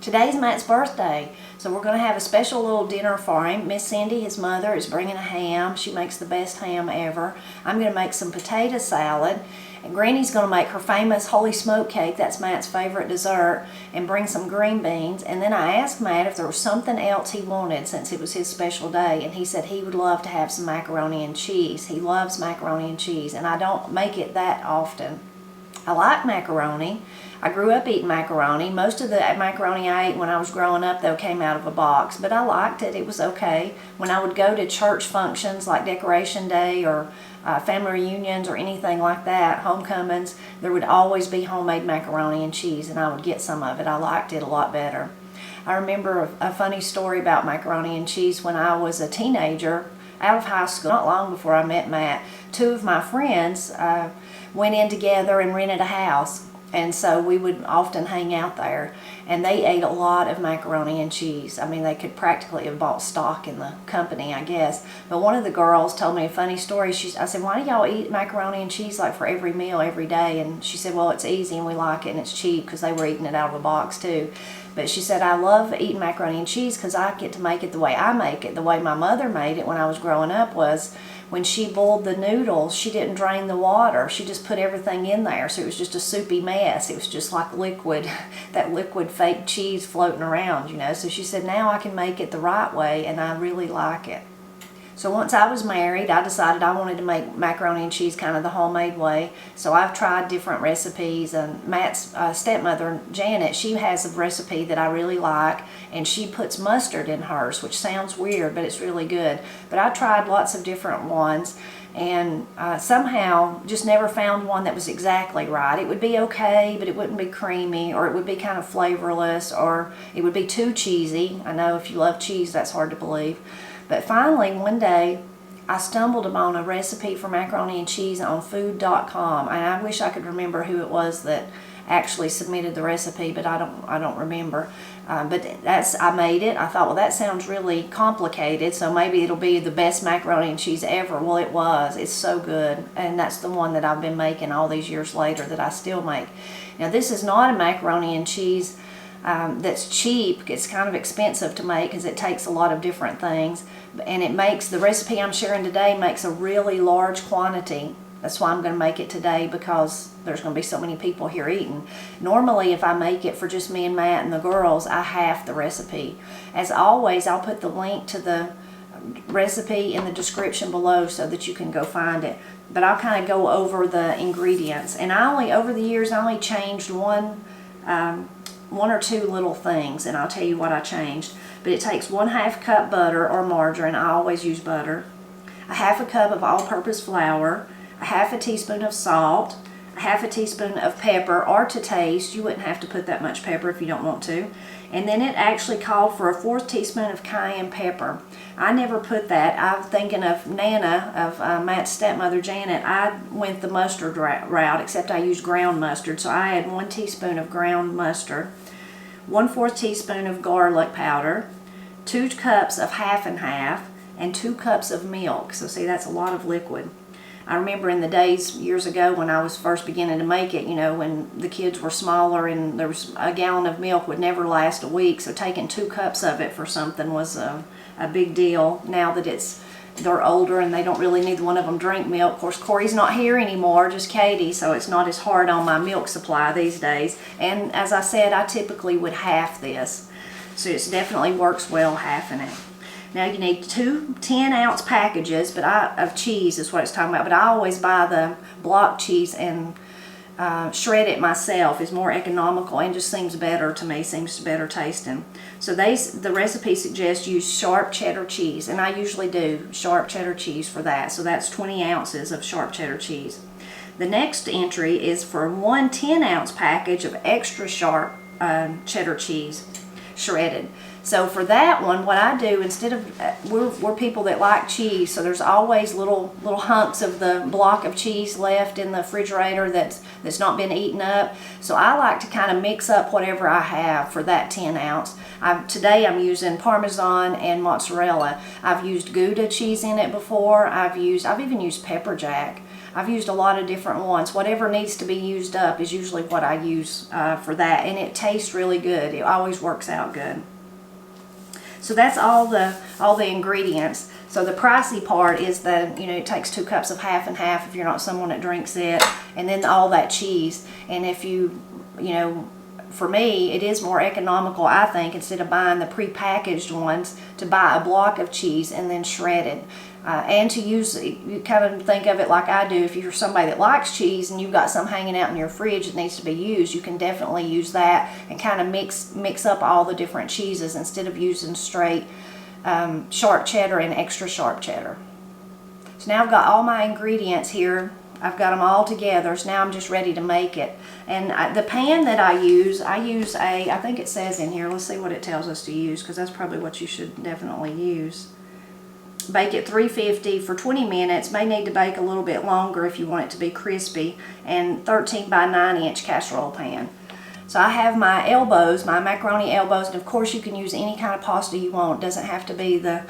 Today's Matt's birthday, so we're going to have a special little dinner for him. Miss Cindy, his mother, is bringing a ham. She makes the best ham ever. I'm going to make some potato salad, and Granny's going to make her famous holy smoke cake. That's Matt's favorite dessert, and bring some green beans. And then I asked Matt if there was something else he wanted since it was his special day, and he said he would love to have some macaroni and cheese. He loves macaroni and cheese, and I don't make it that often. I like macaroni. I grew up eating macaroni. Most of the macaroni I ate when I was growing up, though, came out of a box, but I liked it. It was okay. When I would go to church functions like Decoration Day or family reunions or anything like that, homecomings, there would always be homemade macaroni and cheese, and I would get some of it. I liked it a lot better. I remember a funny story about macaroni and cheese. When I was a teenager, out of high school, not long before I met Matt, two of my friends went in together and rented a house. And so we would often hang out there, and they ate a lot of macaroni and cheese. I mean, they could practically have bought stock in the company, I guess. But one of the girls told me a funny story. I said, why do y'all eat macaroni and cheese like for every meal every day? And she said, well, it's easy and we like it and it's cheap, because they were eating it out of a box too. But she said, I love eating macaroni and cheese because I get to make it the way I make it. The way my mother made it when I was growing up was, when she boiled the noodles, she didn't drain the water. She just put everything in there, so it was just a soupy mess. It was just like liquid, that liquid fake cheese floating around, you know. So she said, now I can make it the right way, and I really like it. So once I was married, I decided I wanted to make macaroni and cheese kind of the homemade way. So I've tried different recipes, and Matt's stepmother, Janet, she has a recipe that I really like, and she puts mustard in hers, which sounds weird, but it's really good. But I tried lots of different ones, and somehow just never found one that was exactly right. It would be okay, but it wouldn't be creamy, or it would be kind of flavorless, or it would be too cheesy. I know if you love cheese, that's hard to believe. But finally, one day, I stumbled upon a recipe for macaroni and cheese on food.com, and I wish I could remember who it was that actually submitted the recipe, but I don't remember. But I made it. I thought, well, that sounds really complicated, so maybe it'll be the best macaroni and cheese ever. Well, it was. It's so good, and that's the one that I've been making all these years later that I still make. Now, this is not a macaroni and cheese that's cheap. It's kind of expensive to make because it takes a lot of different things, and it makes, the recipe I'm sharing today makes a really large quantity. That's why I'm going to make it today, because there's going to be so many people here eating. Normally, if I make it for just me and Matt and the girls, I half the recipe. As always, I'll put the link to the recipe in the description below so that you can go find it. But I'll kind of go over the ingredients, and over the years, I only changed one or two little things, and I'll tell you what I changed. But it takes 1/2 cup butter or margarine. I always use butter. 1/2 cup of all-purpose flour, 1/2 teaspoon of salt, 1/2 teaspoon of pepper, or to taste. You wouldn't have to put that much pepper if you don't want to. And then it actually called for a 1/4 teaspoon of cayenne pepper. I never put that. I'm thinking of Nana, of Matt's stepmother, Janet. I went the mustard route, except I used ground mustard. So I had 1 teaspoon of ground mustard, 1/4 teaspoon of garlic powder, 2 cups of half and half, and 2 cups of milk. So see, that's a lot of liquid. I remember in the days years ago when I was first beginning to make it, you know, when the kids were smaller and there was a gallon of milk would never last a week, so taking 2 cups of it for something was a big deal. Now that they're older and they don't really need one of them drink milk. Of course, Corey's not here anymore, just Katie, so it's not as hard on my milk supply these days. And as I said, I typically would half this, so it definitely works well halving it. Now you need 2 10-ounce packages of cheese is what it's talking about, but I always buy the block cheese and shred it myself. It's more economical and just seems better to me, seems better tasting. So the recipe suggests use sharp cheddar cheese, and I usually do sharp cheddar cheese for that. So that's 20 ounces of sharp cheddar cheese. The next entry is for 1 10-ounce package of extra sharp cheddar cheese, shredded. So for that one, what I do, instead of, we're people that like cheese, so there's always little hunks of the block of cheese left in the refrigerator that's not been eaten up. So I like to kind of mix up whatever I have for that 10 ounce. Today I'm using Parmesan and mozzarella. I've used Gouda cheese in it before. I've even used pepper jack. I've used a lot of different ones. Whatever needs to be used up is usually what I use for that, and it tastes really good. It always works out good. So that's all the ingredients. So the pricey part is the, you know, it takes 2 cups of half and half if you're not someone that drinks it, and then all that cheese. And if you know, for me, it is more economical, I think, instead of buying the pre-packaged ones, to buy a block of cheese and then shred it. And to use, you kind of think of it like I do, if you're somebody that likes cheese and you've got some hanging out in your fridge that needs to be used, you can definitely use that and kind of mix up all the different cheeses instead of using straight sharp cheddar and extra sharp cheddar. So now I've got all my ingredients here. I've got them all together, so now I'm just ready to make it. And the pan that I use a, I think it says in here, let's see what it tells us to use, because that's probably what you should definitely use. Bake at 350 for 20 minutes. May need to bake a little bit longer if you want it to be crispy. And 13 by 9 inch casserole pan. So I have my elbows, my macaroni elbows, and of course you can use any kind of pasta you want. Doesn't have to be the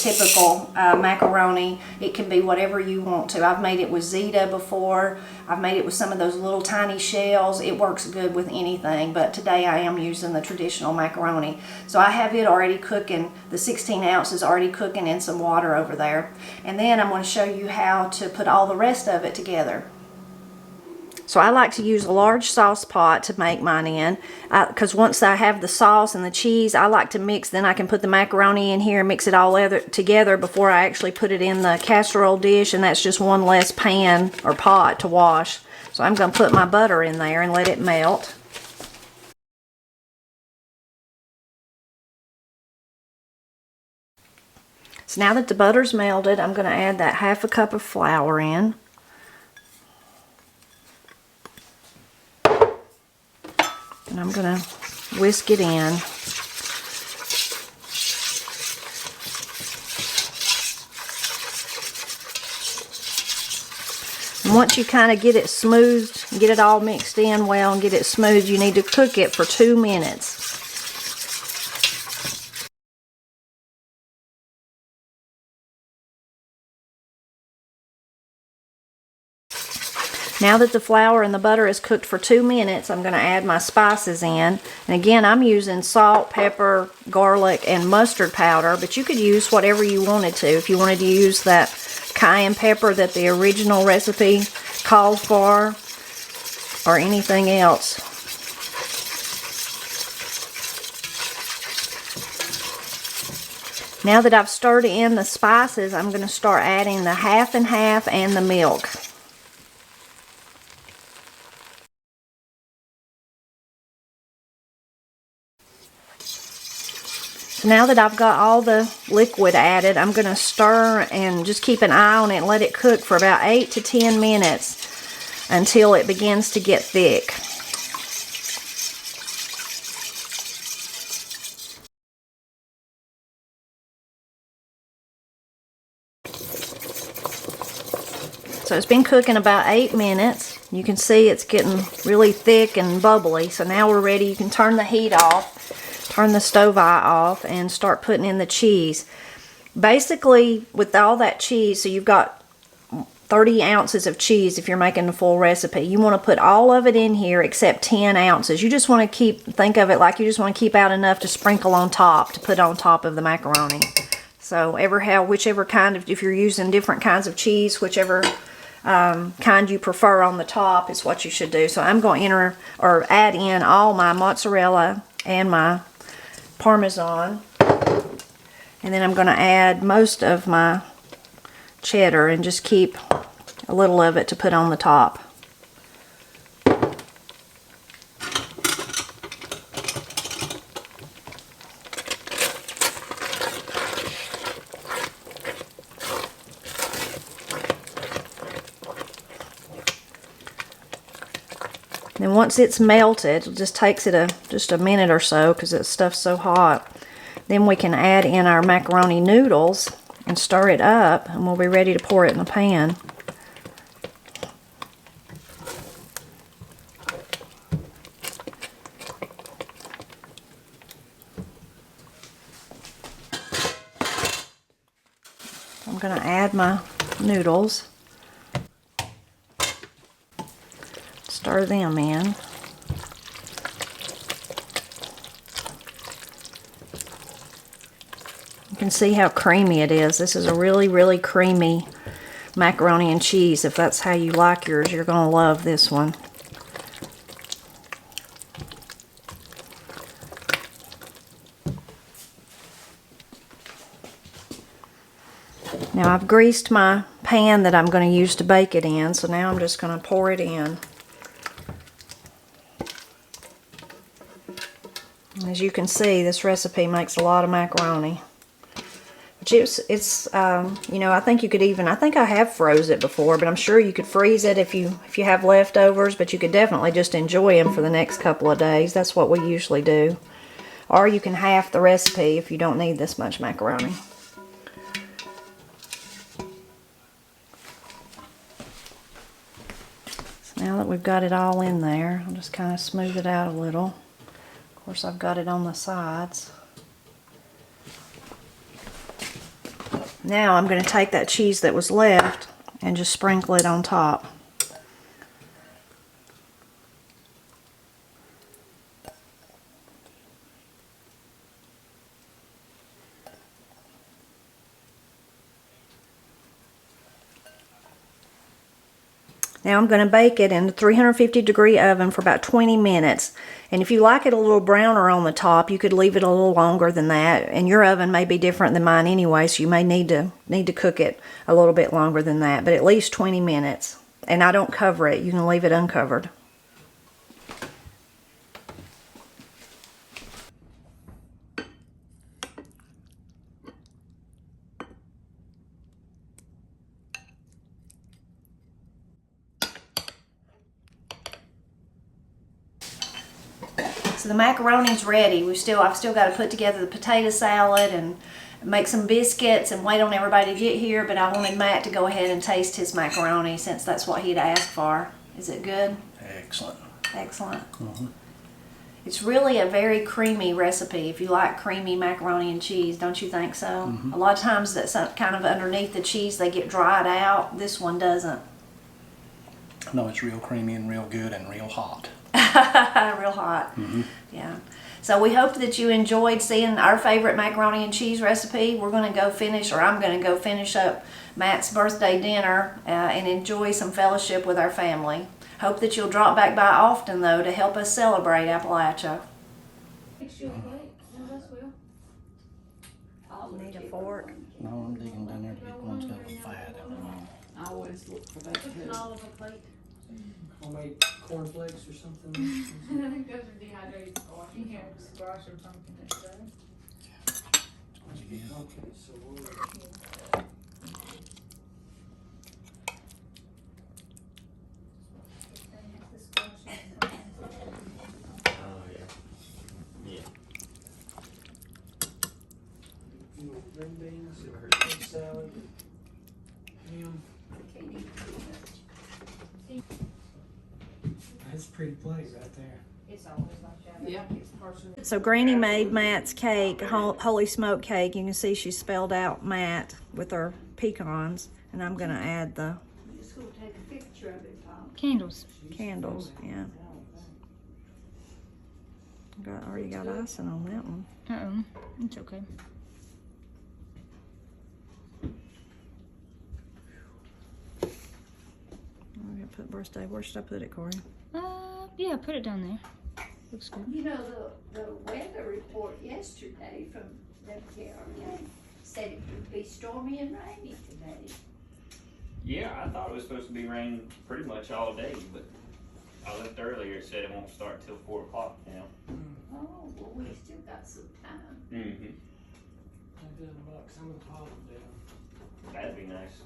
typical macaroni. It can be whatever you want to. I've made it with Zeta before. I've made it with some of those little tiny shells. It works good with anything, but today I am using the traditional macaroni. So I have it already cooking. The 16 ounces already cooking in some water over there. And then I'm going to show you how to put all the rest of it together. So I like to use a large sauce pot to make mine in, because once I have the sauce and the cheese, I like to mix. Then I can put the macaroni in here and mix it all together before I actually put it in the casserole dish, and that's just one less pan or pot to wash. So I'm going to put my butter in there and let it melt. So now that the butter's melted, I'm going to add that half a cup of flour in. And I'm going to whisk it in. And once you kind of get it smoothed, get it all mixed in well and get it smooth, you need to cook it for 2 minutes. Now that the flour and the butter is cooked for 2 minutes, I'm going to add my spices in. And again, I'm using salt, pepper, garlic, and mustard powder, but you could use whatever you wanted to. If you wanted to use that cayenne pepper that the original recipe called for, or anything else. Now that I've stirred in the spices, I'm going to start adding the half and half and the milk. Now that I've got all the liquid added, I'm going to stir and just keep an eye on it and let it cook for about 8 to 10 minutes until it begins to get thick. So it's been cooking about 8 minutes. You can see it's getting really thick and bubbly. So now we're ready. You can turn the heat off. Turn the stove eye off and start putting in the cheese. Basically, with all that cheese, so you've got 30 ounces of cheese if you're making the full recipe. You want to put all of it in here except 10 ounces. You just want to think of it like you just want to keep out enough to sprinkle on top, to put on top of the macaroni. So whichever kind of, if you're using different kinds of cheese, whichever kind you prefer on the top is what you should do. So I'm going to add in all my mozzarella and my Parmesan, and then I'm going to add most of my cheddar and just keep a little of it to put on the top. Then once it's melted, it just takes it just a minute or so because this stuff's so hot. Then we can add in our macaroni noodles and stir it up, and we'll be ready to pour it in the pan. I'm going to add my noodles. stir them in. You can see how creamy it is. This is a really, really creamy macaroni and cheese. If that's how you like yours, you're going to love this one. Now I've greased my pan that I'm going to use to bake it in, so now I'm just going to pour it in. As you can see, this recipe makes a lot of macaroni. It's you know, I think you could even, I think I have froze it before, but I'm sure you could freeze it if you have leftovers, but you could definitely just enjoy them for the next couple of days. That's what we usually do. Or you can half the recipe if you don't need this much macaroni. So now that we've got it all in there, I'll just kind of smooth it out a little. Of course, I've got it on the sides. Now I'm going to take that cheese that was left and just sprinkle it on top. Now I'm going to bake it in a 350-degree oven for about 20 minutes. And if you like it a little browner on the top, you could leave it a little longer than that. And your oven may be different than mine anyway, so you may need to cook it a little bit longer than that, but at least 20 minutes. And I don't cover it. You can leave it uncovered. So the macaroni's ready. I've still got to put together the potato salad and make some biscuits and wait on everybody to get here, but I wanted Matt to go ahead and taste his macaroni since that's what he'd asked for. Is it good? Excellent. Excellent. Mm-hmm. It's really a very creamy recipe if you like creamy macaroni and cheese, don't you think so? Mm-hmm. A lot of times that's kind of underneath the cheese, they get dried out. This one doesn't. No, it's real creamy and real good and real hot. Real hot. Mm-hmm. Yeah. So we hope that you enjoyed seeing our favorite macaroni and cheese recipe. We're going to go finish, or I'm going to go finish up Matt's birthday dinner and enjoy some fellowship with our family. Hope that you'll drop back by often, though, to help us celebrate Appalachia. Need a fork? No, I'm digging down there to get one's got a fat. I always look for that. Put all of a plate. Homemade cornflakes or something. I think those are dehydrated squash. You can't squash or pumpkin next day. Okay, so we'll... Oh, yeah. Yeah. Green beans, egg salad, ham. That's a pretty plate right there. It's always like that. Yeah. It's partially. So Granny made Matt's cake, holy smoke cake. You can see she spelled out Matt with her pecans, and I'm going to add the I'm just going to take a picture of it, Tom. Candles. candles. Yeah. Already got icing on that one. Uh-oh. It's okay. I'm going to put birthday. Where should I put it, Corey? Yeah, put it down there. Looks good. You know, the weather report yesterday from WKRK said it would be stormy and rainy today. Yeah, I thought it was supposed to be rain pretty much all day, but I looked earlier, it said it won't start till 4 o'clock now. Oh, well, we still got some time. Mm-hmm. $10 I'm gonna pop it down. That'd be nice.